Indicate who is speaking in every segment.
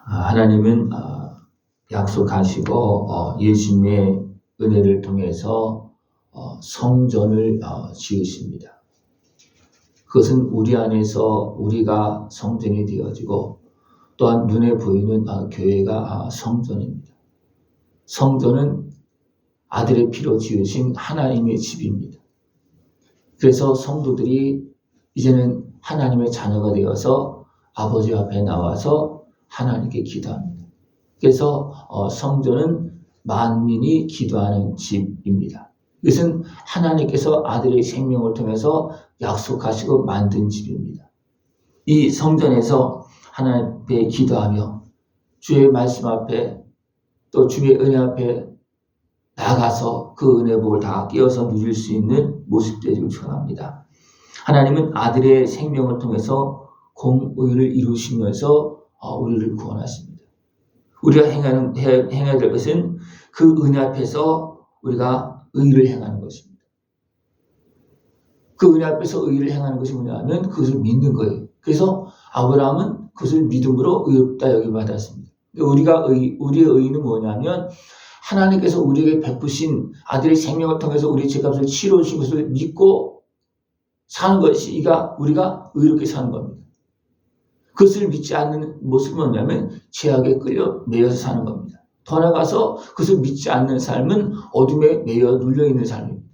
Speaker 1: 하나님은 약속하시고 예수님의 은혜를 통해서 성전을 지으십니다. 그것은 우리 안에서 우리가 성전이 되어지고 또한 눈에 보이는 교회가 성전입니다. 성전은 아들의 피로 지으신 하나님의 집입니다. 그래서 성도들이 이제는 하나님의 자녀가 되어서 아버지 앞에 나와서 하나님께 기도합니다. 그래서 성전은 만민이 기도하는 집입니다. 이것은 하나님께서 아들의 생명을 통해서 약속하시고 만든 집입니다. 이 성전에서 하나님 앞에 기도하며 주의 말씀 앞에 또 주의 은혜 앞에 나가서 그 은혜 복을 다 끼어서 누릴 수 있는 모습 되기를 축원합니다. 하나님은 아들의 생명을 통해서 공의를 이루시면서 우리를 구원하십니다. 우리가 행해야 될 것은 그 은혜 앞에서 우리가 의를 행하는 것입니다. 그 은혜 앞에서 의를 행하는 것이 뭐냐면 그것을 믿는 거예요. 그래서 아브라함은 그것을 믿음으로 의롭다 여김을 받았습니다. 우리의 의는 뭐냐면 하나님께서 우리에게 베푸신 아들의 생명을 통해서 우리의 죄값을 치러 주신 것을 믿고 사는 것이 우리가 의롭게 사는 겁니다. 그것을 믿지 않는 모습은 뭐냐면 죄악에 끌려 매여서 사는 겁니다. 더 나아가서 그것을 믿지 않는 삶은 어둠에 매여 눌려있는 삶입니다.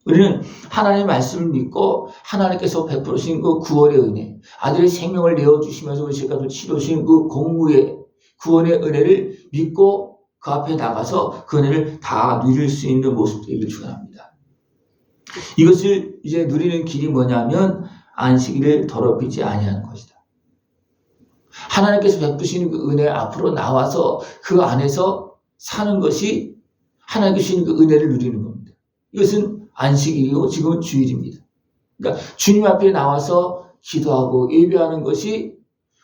Speaker 1: 우리는 하나님의 말씀을 믿고 하나님께서 베푸신 그 구원의 은혜, 아들의 생명을 내어주시면서 우리 죄값을 치러주신 그 공무의 구원의 은혜를 믿고 그 앞에 나가서 그 은혜를 다 누릴 수 있는 모습 되기를 축원합니다. 이것을 이제 누리는 길이 뭐냐면 안식일을 더럽히지 아니하는 것이다. 하나님께서 베푸시는 그 은혜 앞으로 나와서 그 안에서 사는 것이 하나님께서 주신 그 은혜를 누리는 겁니다. 이것은 안식일이고 지금은 주일입니다. 그러니까 주님 앞에 나와서 기도하고 예배하는 것이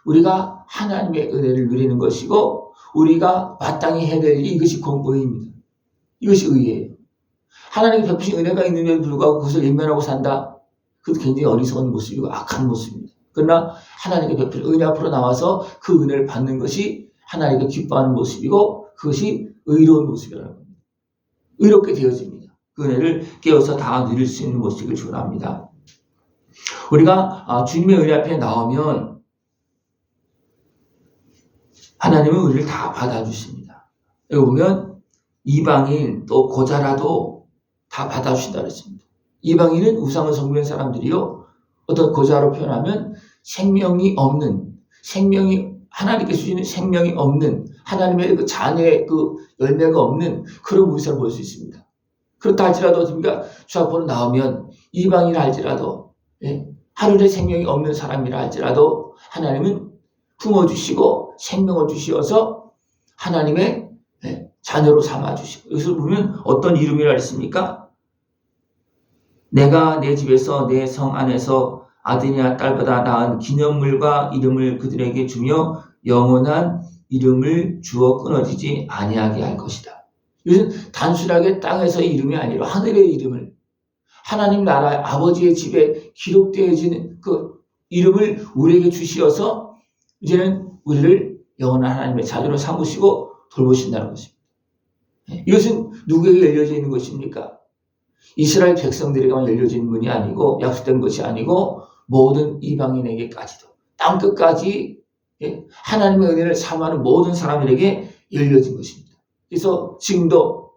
Speaker 1: 우리가 하나님의 은혜를 누리는 것이고 우리가 마땅히 해야 될 일이 이것이 공의입니다. 이것이 의예요. 하나님이 베푸신 은혜가 있는데도 불구하고 그것을 외면하고 산다. 그것도 굉장히 어리석은 모습이고 악한 모습입니다. 그러나 하나님께 베푼 은혜 앞으로 나와서 그 은혜를 받는 것이 하나님께 기뻐하는 모습이고 그것이 의로운 모습이라는 겁니다. 의롭게 되어집니다. 그 은혜를 깨어서 다 누릴 수 있는 모습을 축원합니다. 우리가 주님의 은혜 앞에 나오면 하나님은 우리를 다 받아주십니다. 여기 보면 이방인 또 고자라도 다 받아주신다 그랬습니다. 이방인은 우상을 섬기는 사람들이요. 어떤 고자로 표현하면 하나님께서 주시는 생명이 없는 하나님의 그 자녀의 그 열매가 없는 그런 모습을 볼 수 있습니다. 그렇다 할지라도 주 앞으로 나오면 이방인이라 할지라도 하늘의 생명이 없는 사람이라 할지라도 하나님은 품어주시고 생명을 주시어서 하나님의 자녀로 삼아주시고 여기서 보면 어떤 이름이라 했습니까? 내가 내 집에서 내 성 안에서 아들이나 딸보다 나은 기념물과 이름을 그들에게 주며 영원한 이름을 주어 끊어지지 아니하게 할 것이다. 이것은 단순하게 땅에서의 이름이 아니라 하늘의 이름을 하나님 나라의 아버지의 집에 기록되어지는 그 이름을 우리에게 주시어서 이제는 우리를 영원한 하나님의 자녀로 삼으시고 돌보신다는 것입니다. 이것은 누구에게 열려져 있는 것입니까? 이스라엘 백성들에게만 열려져 있는 문이 아니고 약속된 것이 아니고 모든 이방인에게까지도 땅 끝까지 하나님의 은혜를 사모하는 모든 사람들에게 열려진 것입니다. 그래서 지금도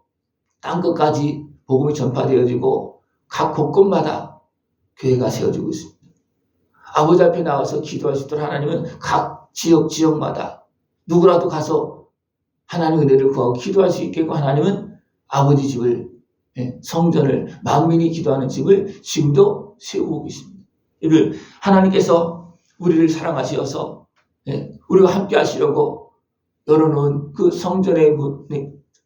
Speaker 1: 땅 끝까지 복음이 전파되어지고 각 곳곳마다 교회가 세워지고 있습니다. 아버지 앞에 나와서 기도할 수 있도록 하나님은 각 지역마다 누구라도 가서 하나님의 은혜를 구하고 기도할 수 있게끔 하나님은 아버지 집을 성전을 만민이 기도하는 집을 지금도 세우고 계십니다. 이를 하나님께서 우리를 사랑하시어서 우리가 함께 하시려고 열어놓은 그 성전에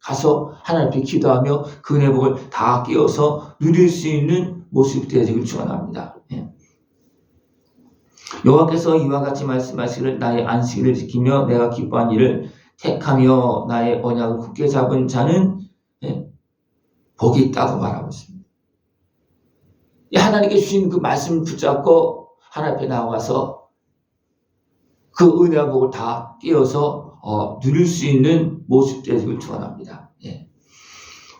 Speaker 1: 가서 하나님 앞에 기도하며 그 은혜 복을 다 끼워서 누릴 수 있는 모습이 되어지길 축원합니다. 여호와께서 이와 같이 말씀하시기를 나의 안식일을 지키며 내가 기뻐한 일을 택하며 나의 언약을 굳게 잡은 자는 복이 있다고 말하고 있습니다. 하나님께 주신 그 말씀을 붙잡고 하나님 앞에 나와서 그 은혜와 복을 다 끼어서 누릴 수 있는 모습 되기를 축원합니다. 예.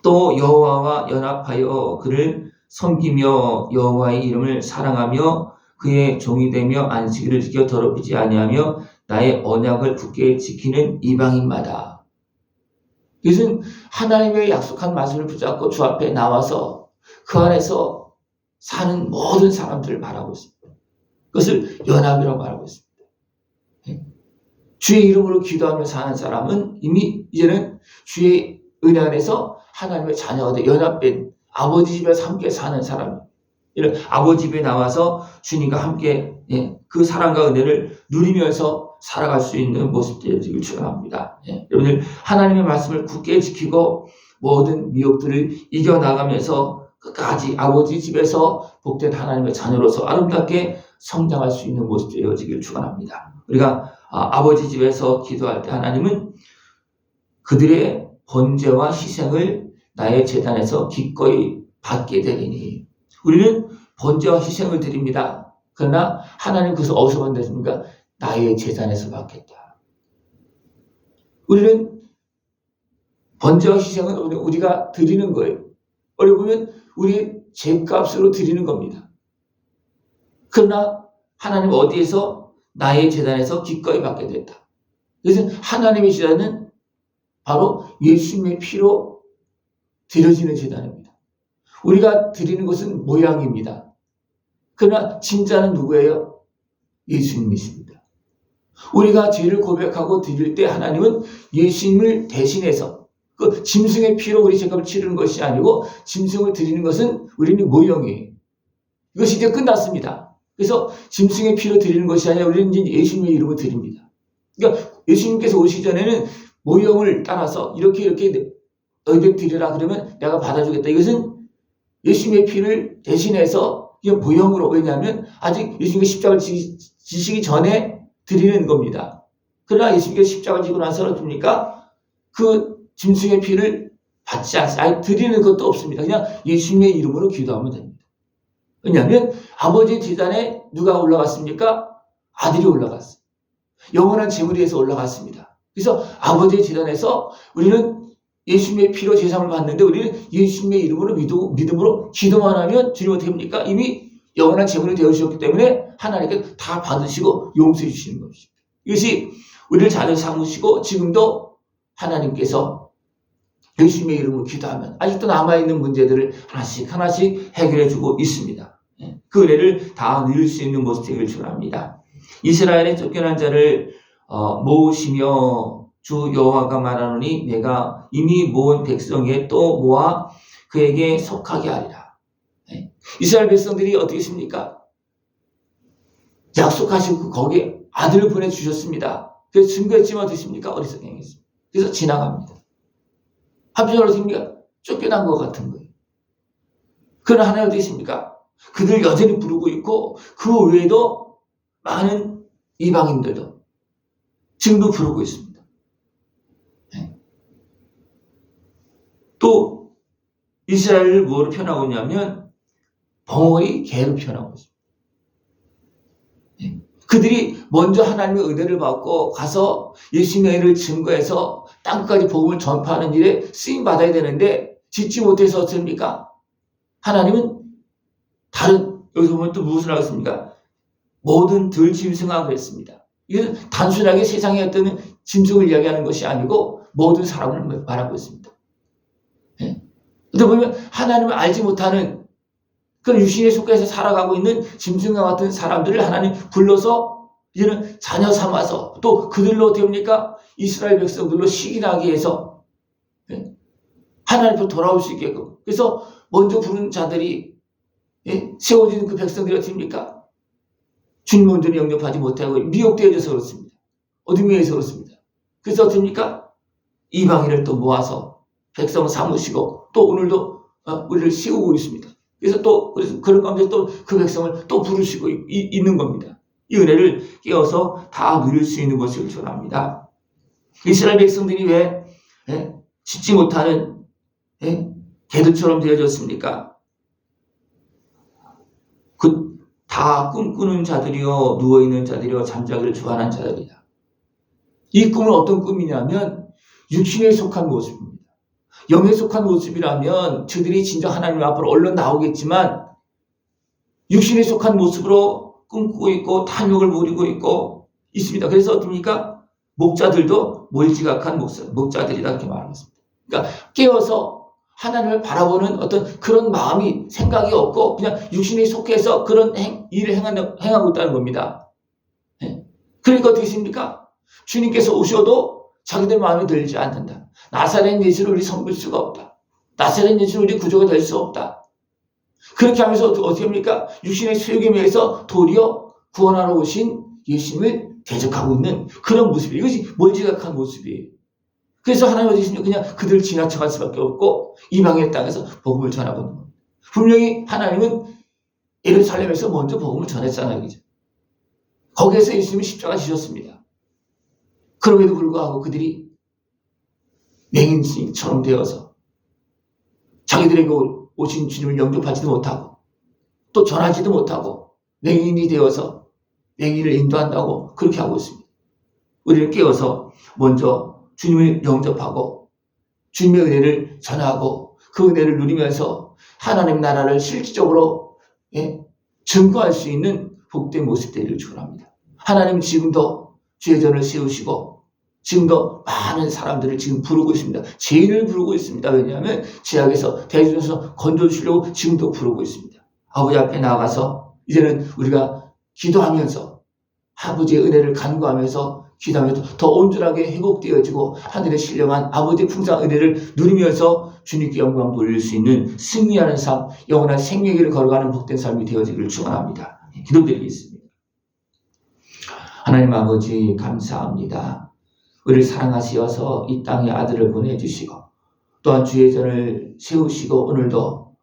Speaker 1: 또 여호와와 연합하여 그를 섬기며 여호와의 이름을 사랑하며 그의 종이 되며 안식일을 지켜 더럽히지 아니하며 나의 언약을 굳게 지키는 이방인마다. 이것은 하나님의 약속한 말씀을 붙잡고 주 앞에 나와서 그 안에서 사는 모든 사람들을 말하고 있습니다. 그것을 연합이라고 말하고 있습니다. 주의 이름으로 기도하며 사는 사람은 이미 이제는 주의 은혜 안에서 하나님의 자녀가 돼 연합된 아버지 집에서 함께 사는 사람, 이런 아버지 집에 나와서 주님과 함께 그 사랑과 은혜를 누리면서 살아갈 수 있는 모습들을 축원합니다. 여러분들 하나님의 말씀을 굳게 지키고 모든 미혹들을 이겨나가면서 끝까지 아버지 집에서 복된 하나님의 자녀로서 아름답게 성장할 수 있는 모습이 되어지길 축원합니다. 우리가 아버지 집에서 기도할 때 하나님은 그들의 번제와 희생을 나의 제단에서 기꺼이 받게 되리니, 우리는 번제와 희생을 드립니다. 그러나 하나님 그것을 어디서 받습니까? 나의 제단에서 받겠다. 우리는 번제와 희생은 우리가 드리는 거예요. 어떻게 보면 우리의 죄값으로 드리는 겁니다. 그러나 하나님 어디에서? 나의 제단에서 기꺼이 받게 됐다. 그래서 하나님의 제단은 바로 예수님의 피로 드려지는 제단입니다. 우리가 드리는 것은 모양입니다. 그러나 진짜는 누구예요? 예수님이십니다. 우리가 죄를 고백하고 드릴 때 하나님은 예수님을 대신해서 그 짐승의 피로 우리 죄값을 치르는 것이 아니고 짐승을 드리는 것은 우리는 모형이에요. 이것이 이제 끝났습니다. 그래서 짐승의 피로 드리는 것이 아니라 우리는 이제 예수님의 이름으로 드립니다. 그러니까 예수님께서 오시기 전에는 모형을 따라서 이렇게 너희들 드리라 그러면 내가 받아주겠다. 이것은 예수님의 피를 대신해서 그냥 모형으로, 왜냐하면 아직 예수님이 십자가를 지시기 전에 드리는 겁니다. 그러나 예수님께서 십자가를 지고 나서 어떻습니까? 그 짐승의 피를 받지 않습니다. 아예 드리는 것도 없습니다. 그냥 예수님의 이름으로 기도하면 됩니다. 왜냐하면 아버지 제단에 누가 올라갔습니까? 아들이 올라갔어요. 영원한 제물이 해서 올라갔습니다. 그래서 아버지의 제단에서 우리는 예수님의 피로 제사를 받는데 우리는 예수님의 이름으로 믿음으로 기도만 하면 주님 어떻게 합니까? 이미 영원한 제물이 되어주셨기 때문에 하나님께 다 받으시고 용서해 주시는 것입니다. 이것이 우리를 자녀 삼으시고 지금도 하나님께서 예수님의 이름으로 기도하면 아직도 남아있는 문제들을 하나씩 해결해 주고 있습니다. 그 은혜를 다 누릴 수 있는 모습 되기를 축원합니다. 이스라엘의 쫓겨난 자를 모으시며 주 여호와가 말하노니 내가 이미 모은 백성에 또 모아 그에게 속하게 하리라. 이스라엘 백성들이 어떻게 했습니까? 약속하시고 거기에 아들을 보내주셨습니다. 그래서 증거했지만 어떻게 했습니까? 어리석게 행했습니다. 그래서 지나갑니다. 한편으로 어떻습니까? 쫓겨난 것 같은 거예요. 그러나 하나님 어떻게 했습니까? 그들 여전히 부르고 있고 그 외에도 많은 이방인들도 지금도 부르고 있습니다. 또 이스라엘을 뭐로 표현하고 있냐면 벙어리 개로 표현하고 있습니다. 그들이 먼저 하나님의 은혜를 받고 가서 예수님의 은혜를 증거해서 땅끝까지 복음을 전파하는 일에 쓰임받아야 되는데 짓지 못해서 어떻습니까? 하나님은 다른, 여기서 보면 또 무엇을 하겠습니까? 모든 들짐승하고 그랬습니다. 이건 단순하게 세상에 어떤 짐승을 이야기하는 것이 아니고 모든 사람을 말하고 있습니다. 어떻게 보면 하나님을 알지 못하는 그런 유신에 속해서 살아가고 있는 짐승과 같은 사람들을 하나님 불러서 이제는 자녀 삼아서 또 그들로 어떻게 합니까? 이스라엘 백성들로 시기나게 해서 하나님으로 돌아올 수 있게끔. 그래서 먼저 부른 자들이 세워진 그 백성들이 어떻게 합니까? 주님 온전히 영접하지 못하고 미혹되어져서 그렇습니다. 어둠에 의해서 그렇습니다. 그래서 어떻게 합니까? 이방인을 또 모아서 백성을 삼으시고 또 오늘도 우리를 세우고 있습니다. 그래서 또 그런 가운데 또 그 백성을 또 부르시고 있는 겁니다. 이 은혜를 깨어서 다 누릴 수 있는 것을 축원합니다. 이스라엘 백성들이 왜 짓지 못하는 개들처럼 되어졌습니까? 다 꿈꾸는 자들이요 누워있는 자들이요 잠자기를 좋아하는 자들이다. 이 꿈은 어떤 꿈이냐면 육신에 속한 모습입니다. 영에 속한 모습이라면 저들이 진짜 하나님 앞으로 얼른 나오겠지만 육신에 속한 모습으로 꿈꾸고 있고 탐욕을 부리고 있고 있습니다. 그래서 어떻습니까? 목자들도 몰지각한 목자들이다 이렇게 말하겠습니다. 그러니까 깨어서 하나님을 바라보는 어떤 그런 마음이 생각이 없고 그냥 육신에 속해서 그런 일을 행하고 있다는 겁니다. 그러니까 어떻게 있습니까? 주님께서 오셔도 자기들 마음에 들지 않는다. 나사렛 예수를 우리 섬길 수가 없다. 나사렛 예수는 우리 구조가 될 수 없다. 그렇게 하면서 어떻게 합니까? 육신의 소욕에 의해서 도리어 구원하러 오신 예수님을 대적하고 있는 그런 모습이에요. 이것이 몰지각한 모습이에요. 그래서 하나님 어디 있습니까? 그냥 그들 지나쳐갈 수밖에 없고 이방의 땅에서 복음을 전하고 있는 겁니다. 분명히 하나님은 예루살렘에서 먼저 복음을 전했잖아요. 그죠? 거기에서 예수님이 십자가 지셨습니다. 그럼에도 불구하고 그들이 맹인처럼 되어서 자기들에게 오신 주님을 영접하지도 못하고 또 전하지도 못하고 맹인이 되어서 맹인을 인도한다고 그렇게 하고 있습니다. 우리를 깨워서 먼저 주님을 영접하고 주님의 은혜를 전하고 그 은혜를 누리면서 하나님 나라를 실질적으로 증거할 수 있는 복된 모습 되기를 축원합니다. 하나님은 지금도 죄전을 세우시고 지금도 많은 사람들을 지금 부르고 있습니다. 죄인을 부르고 있습니다. 왜냐하면 죄악에서 대중에서 건져주시려고 지금도 부르고 있습니다. 아버지 앞에 나가서 이제는 우리가 기도하면서 아버지의 은혜를 간구하면서 기도하면서 더 온전하게 회복되어지고 하늘의 신령한 아버지의 풍성한 은혜를 누리면서 주님께 영광 돌릴 수 있는 승리하는 삶, 영원한 생명길을 걸어가는 복된 삶이 되어지기를 축원합니다. 기도드리겠습니다. 하나님 아버지 감사합니다. 우리를 사랑하시어서 이 땅에 아들을 보내주시고 또한 주의 전을 세우시고 오늘도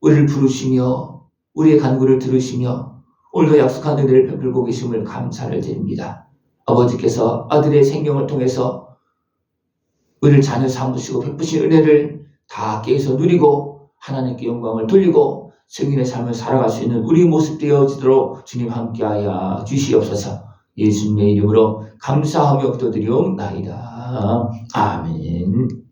Speaker 1: 우리를 부르시며 우리의 간구를 들으시며 오늘도 약속한 은혜를 베풀고 계심을 감사를 드립니다. 아버지께서 아들의 생명을 통해서 우리를 자녀 삼으시고 베푸신 은혜를 다 깨서 누리고 하나님께 영광을 돌리고 증인의 삶을 살아갈 수 있는 우리 모습 되어지도록 주님 함께하여 주시옵소서. 예수님의 이름으로 감사하며 기도드리옵나이다. 아멘.